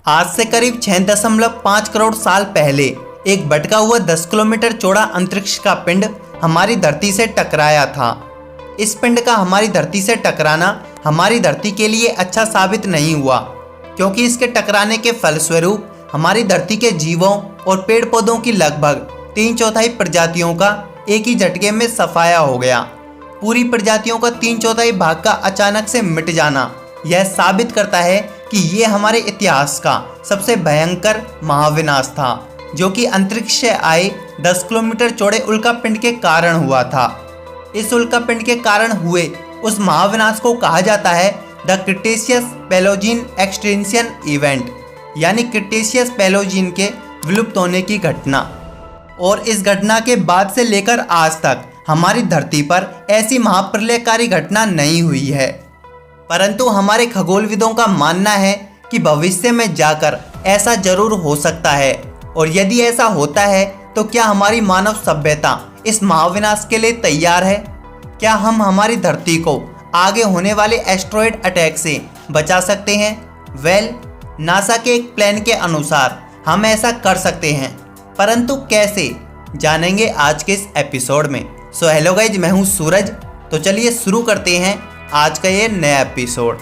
आज से करीब 6.5 करोड़ साल पहले एक भटका हुआ 10 किलोमीटर चौड़ा अंतरिक्ष का पिंड हमारी धरती से टकराया था। इस पिंड का हमारी धरती से टकराना हमारी धरती के लिए अच्छा साबित नहीं हुआ, क्योंकि इसके टकराने के फलस्वरूप हमारी धरती के जीवों और पेड़ पौधों की लगभग 3/4 प्रजातियों का एक ही झटके में सफाया हो गया। पूरी प्रजातियों का 3/4 भाग का अचानक से मिट जाना यह साबित करता है कि ये हमारे इतिहास का सबसे भयंकर महाविनाश था, जो कि अंतरिक्ष से आए 10 किलोमीटर चौड़े उल्कापिंड के कारण हुआ था। इस उल्कापिंड के कारण हुए उस महाविनाश को कहा जाता है द क्रिटेशियस पैलोजीन एक्सटिंक्शन इवेंट, यानी क्रिटेशियस पैलोजीन के विलुप्त होने की घटना। और इस घटना के बाद से लेकर आज तक हमारी धरती पर ऐसी महाप्रलयकारी घटना नहीं हुई है। परंतु हमारे खगोलविदों का मानना है कि भविष्य में जाकर ऐसा जरूर हो सकता है, और यदि ऐसा होता है तो क्या हमारी मानव सभ्यता इस महाविनाश के लिए तैयार है? क्या हम हमारी धरती को आगे होने वाले एस्ट्रॉयड अटैक से बचा सकते हैं? नासा के एक प्लान के अनुसार हम ऐसा कर सकते हैं, परंतु कैसे, जानेंगे आज के इस एपिसोड में। सो हेलो गाइज, मैं हूं सूरज। तो चलिए शुरू करते हैं आज का ये नया एपिसोड।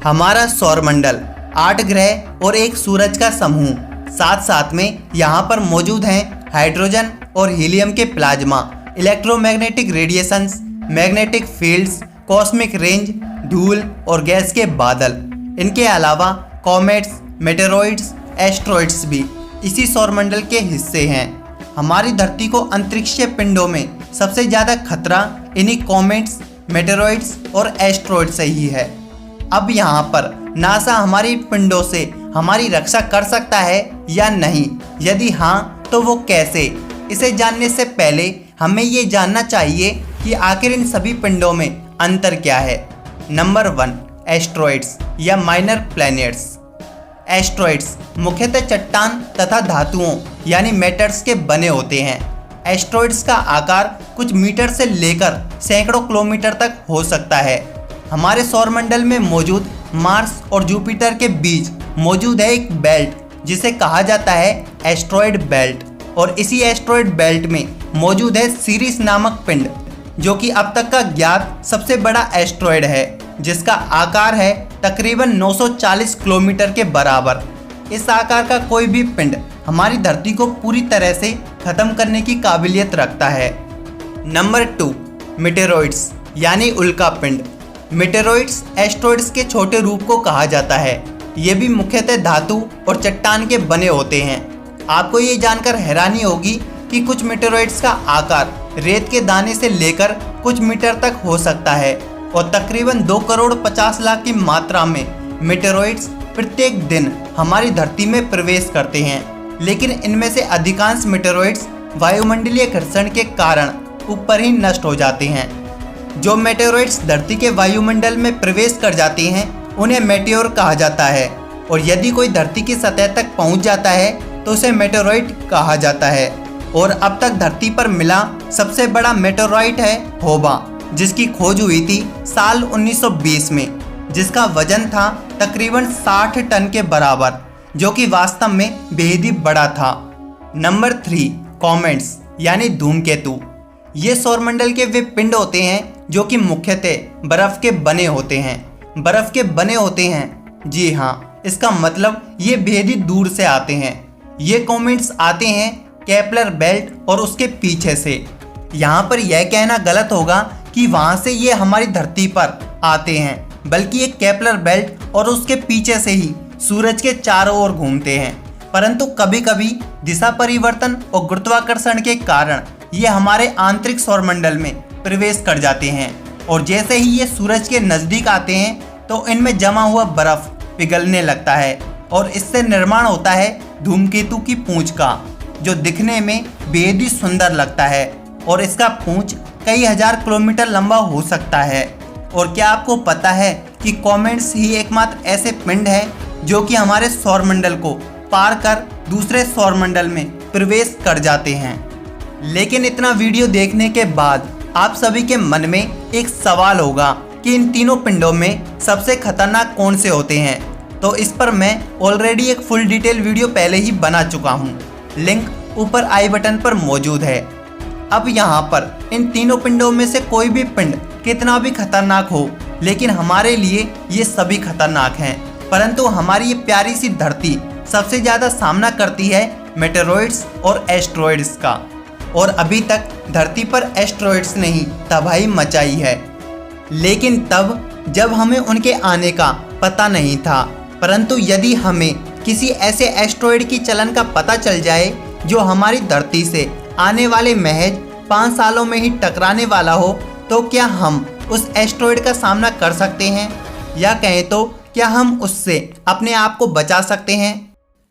हमारा सौरमंडल 8 ग्रह और एक सूरज का समूह, साथ साथ में यहाँ पर मौजूद हैं हाइड्रोजन और हीलियम के plasma, electromagnetic radiations, magnetic fields, cosmic range, धूल और गैस के बादल। इनके अलावा कॉमेट्स, मेटेरॉइड्स, एस्ट्रॉइड्स भी इसी सौरमंडल के हिस्से हैं। हमारी धरती को अंतरिक्षीय पिंडों में सबसे ज़्यादा खतरा इन्हीं कॉमेट्स, मेटेरॉइड्स और एस्ट्रॉइड्स से ही है। अब यहाँ पर नासा हमारी पिंडों से हमारी रक्षा कर सकता है या नहीं? यदि हाँ, तो वो कैसे? इसे जानने से पहले हमें ये जानना चाहिए कि आखिर इन सभी पिंडों में अंतर क्या है। नंबर 1, एस्ट्रॉइड्स या माइनर प्लैनेट्स। एस्ट्रॉइड्स मुख्यतः चट्टान तथा धातुओं यानी मेटल्स के बने होते हैं। एस्ट्रॉइड्स का आकार कुछ मीटर से लेकर सैकड़ों किलोमीटर तक हो सकता है। हमारे सौरमंडल में मौजूद मार्स और जुपिटर के बीच मौजूद है एक बेल्ट, जिसे कहा जाता है एस्ट्रॉयड बेल्ट। और इसी एस्ट्रॉयड बेल्ट में मौजूद है सीरिस नामक पिंड, जो कि अब तक का ज्ञात सबसे बड़ा एस्ट्रॉयड है, जिसका आकार है तकरीबन 940 किलोमीटर के बराबर। इस आकार का कोई भी पिंड हमारी धरती को पूरी तरह से खत्म करने की काबिलियत रखता है। नंबर 2, मेटेरॉइड्स यानी उल्कापिंड। मेटेरॉइड्स एस्ट्रॉइड्स के छोटे रूप को कहा जाता है। ये भी मुख्यतः धातु और चट्टान के बने होते हैं। आपको ये जानकर हैरानी होगी कि कुछ मेटेरॉइड्स का आकार रेत के दाने से लेकर कुछ मीटर तक हो सकता है, और तकरीबन 2 करोड़ 50 लाख की मात्रा में मेटेरॉइड्स प्रत्येक दिन हमारी धरती में प्रवेश करते हैं। लेकिन इनमें से अधिकांश मेटेरॉइड्स वायुमंडलीय घर्षण के कारण ऊपर ही नष्ट हो जाते हैं। जो मेटेरॉइड्स धरती के वायुमंडल में प्रवेश कर जाते हैं उन्हें मेटियोर कहा जाता है, और यदि कोई धरती की सतह तक पहुंच जाता है तो उसे मेटेरॉइड कहा जाता है। और अब तक धरती पर मिला सबसे बड़ा मेटेरॉइड है होबा, जिसकी खोज हुई थी साल 1920 में, जिसका वजन था तकरीबन 60 टन के बराबर, जो कि वास्तव में बेहद ही बड़ा था। नंबर 3, कॉमेट्स यानी धूमकेतु। ये सौरमंडल के वे पिंड होते हैं जो कि मुख्यतः बर्फ के बने होते हैं। बर्फ के बने होते हैं, जी हाँ, इसका मतलब ये बेहद ही दूर से आते हैं। ये कॉमेट्स आते हैं केपलर बेल्ट और उसके पीछे से। यहाँ पर यह कहना गलत होगा कि वहाँ से ये हमारी धरती पर आते हैं, बल्कि ये केपलर बेल्ट और उसके पीछे से ही सूरज के चारों ओर घूमते हैं। परंतु कभी कभी दिशा परिवर्तन और गुरुत्वाकर्षण के कारण ये हमारे आंतरिक सौरमंडल में प्रवेश कर जाते हैं, और जैसे ही ये सूरज के नज़दीक आते हैं तो इनमें जमा हुआ बर्फ पिघलने लगता है, और इससे निर्माण होता है धूमकेतु की पूंछ का, जो दिखने में बेहद ही सुंदर लगता है। और इसका पूंछ कई हजार किलोमीटर लंबा हो सकता है। और क्या आपको पता है कि कॉमेट्स ही एकमात्र ऐसे पिंड हैं जो कि हमारे सौरमंडल को पार कर दूसरे सौरमंडल में प्रवेश कर जाते हैं। लेकिन इतना वीडियो देखने के बाद आप सभी के मन में एक सवाल होगा कि इन तीनों पिंडों में सबसे खतरनाक कौन से होते हैं, तो इस पर मैं ऑलरेडी एक फुल डिटेल वीडियो पहले ही बना चुका हूँ। लिंक ऊपर आई बटन पर मौजूद है। अब यहाँ पर इन तीनों पिंडों में से कोई भी पिंड कितना भी खतरनाक हो, लेकिन हमारे लिए ये सभी खतरनाक हैं। परंतु हमारी ये प्यारी सी धरती सबसे ज़्यादा सामना करती है मेटेरॉइड्स और एस्ट्रॉइड्स का, और अभी तक धरती पर एस्ट्रॉइड्स ने ही तबाही मचाई है। लेकिन तब जब हमें उनके आने का पता नहीं था, परंतु यदि हमें किसी ऐसे एस्ट्रॉइड की चलन का पता चल जाए जो हमारी धरती से आने वाले महज 5 सालों में ही टकराने वाला हो, तो क्या हम उस एस्ट्रॉइड का सामना कर सकते हैं, या कहें तो क्या हम उससे अपने आप को बचा सकते हैं?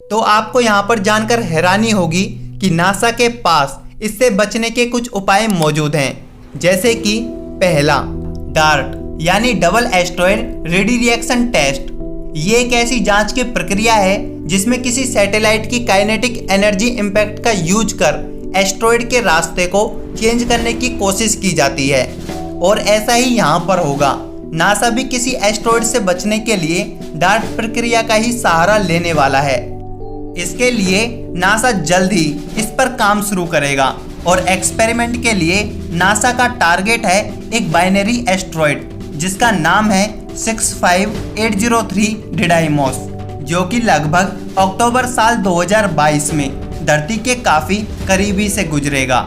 तो आपको यहाँ पर जानकर हैरानी होगी कि नासा के पास इससे बचने के कुछ उपाय मौजूद हैं, जैसे कि पहला, डार्ट यानी double asteroid redirection test. ये एक ऐसी जांच की प्रक्रिया है जिसमें किसी सैटेलाइट की काइनेटिक एनर्जी इम्पैक्ट का यूज कर एस्ट्रॉइड के रास्ते को चेंज करने की कोशिश की जाती है, और ऐसा ही यहाँ पर होगा। नासा भी किसी एस्ट्रॉइड से बचने के लिए डार्ट प्रक्रिया का ही सहारा लेने वाला है। इसके लिए नासा जल्द ही इस पर काम शुरू करेगा, और एक्सपेरिमेंट के लिए नासा का टारगेट है एक बाइनरी एस्ट्रॉइड जिसका नाम है 65803 डिडाइमोस, जो कि लगभग अक्टूबर साल 2022 में धरती के काफ़ी करीबी से गुजरेगा।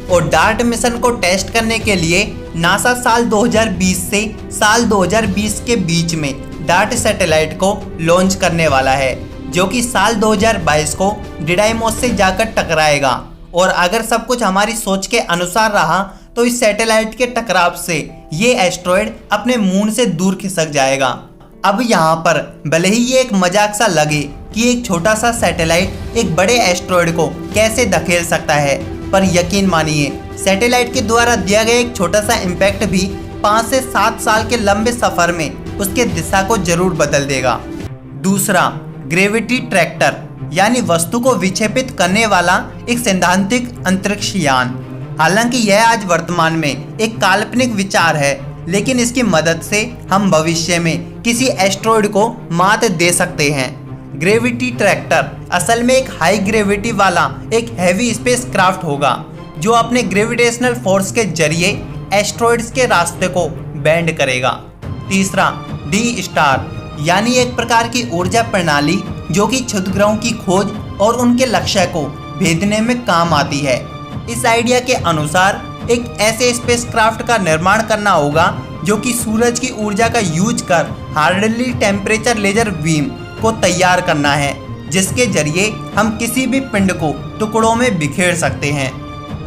और डार्ट मिशन को टेस्ट करने के लिए नासा साल 2020 से साल 2020 के बीच में डार्ट सैटेलाइट को लॉन्च करने वाला है, जो कि साल 2022 को डिडाइमोस से जाकर टकराएगा। और अगर सब कुछ हमारी सोच के अनुसार रहा तो इस सैटेलाइट के टकराव से ये एस्ट्रॉइड अपने मून से दूर खिसक जाएगा। अब यहाँ पर भले ही ये एक मजाक सा लगे कि एक छोटा सा सैटेलाइट एक बड़े एस्ट्रॉइड को कैसे धकेल सकता है, पर यकीन मानिए सैटेलाइट के द्वारा दिया गया एक छोटा सा इम्पैक्ट भी 5 से 7 साल के लंबे सफर में उसके दिशा को जरूर बदल देगा। दूसरा, ग्रेविटी ट्रैक्टर यानी वस्तु को विक्षेपित करने वाला एक सैद्धांतिक अंतरिक्ष यान। हालांकि यह आज वर्तमान में एक काल्पनिक विचार है, लेकिन इसकी मदद से हम भविष्य में किसी एस्ट्रॉइड को मात दे सकते हैं। ग्रेविटी ट्रैक्टर असल में एक हाई ग्रेविटी वाला एक हैवी स्पेस क्राफ्ट होगा, जो अपने ग्रेविटेशनल फोर्स के जरिए एस्ट्रॉइड्स के रास्ते को बेंड करेगा। तीसरा, डी स्टार यानी एक प्रकार की ऊर्जा प्रणाली जो कि क्षुद्रग्रहों की खोज और उनके लक्ष्य को भेदने में काम आती है। इस आइडिया के अनुसार एक ऐसे स्पेसक्राफ्ट का निर्माण करना होगा जो कि सूरज की ऊर्जा का यूज कर हार्डली टेम्परेचर लेजर बीम को तैयार करना है, जिसके जरिए हम किसी भी पिंड को टुकड़ों में बिखेर सकते हैं।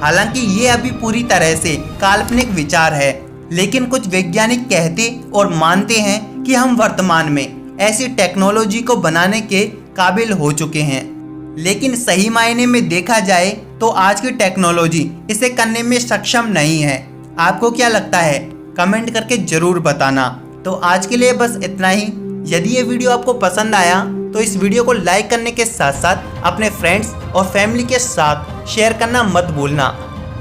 हालांकि ये अभी पूरी तरह से काल्पनिक विचार है, लेकिन कुछ वैज्ञानिक कहते और मानते हैं कि हम वर्तमान में ऐसी टेक्नोलॉजी को बनाने के काबिल हो चुके हैं। लेकिन सही मायने में देखा जाए तो आज की टेक्नोलॉजी इसे करने में सक्षम नहीं है। आपको क्या लगता है? कमेंट करके जरूर बताना। तो आज के लिए बस इतना ही। यदि ये वीडियो आपको पसंद आया तो इस वीडियो को लाइक करने के साथ साथ अपने फ्रेंड्स और फैमिली के साथ शेयर करना मत भूलना।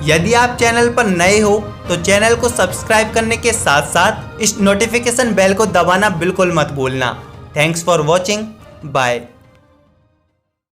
यदि आप चैनल पर नए हो तो चैनल को सब्सक्राइब करने के साथ साथ इस नोटिफिकेशन बेल को दबाना बिल्कुल मत भूलना। Thanks for watching. बाय।